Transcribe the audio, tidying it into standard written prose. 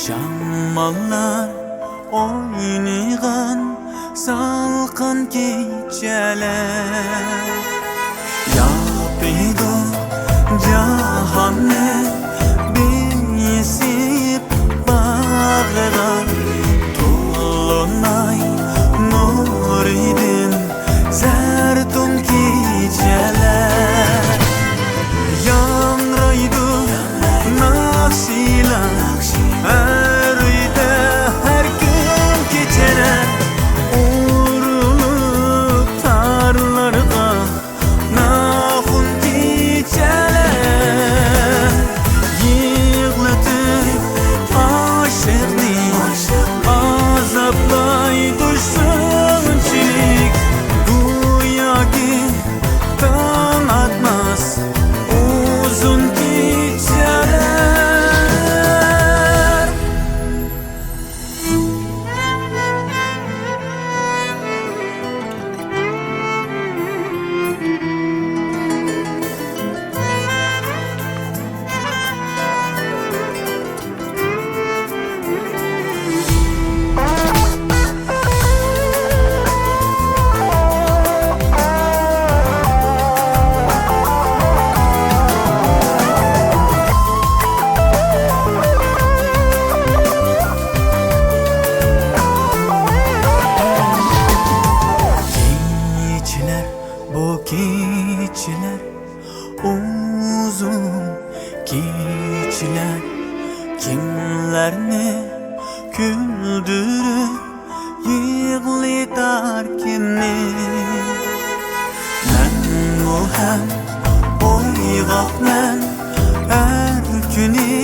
Şammallar oynayan salkın geceler Yapıydı cahanne Biysip bağıran Tulunay nur idin Zertun geceler Yanraydı nakşiler Her uyda her gün geceler Uğrulup tarlarga Nahun geceler Yığlatıp aşırni Azaplay düşünçilik Güya ki kan atmaz Uzun geceler Bu geceler uzun geceler Kimlerini güldürüp yığlıtar kimni Ben o hem oygakmen her günü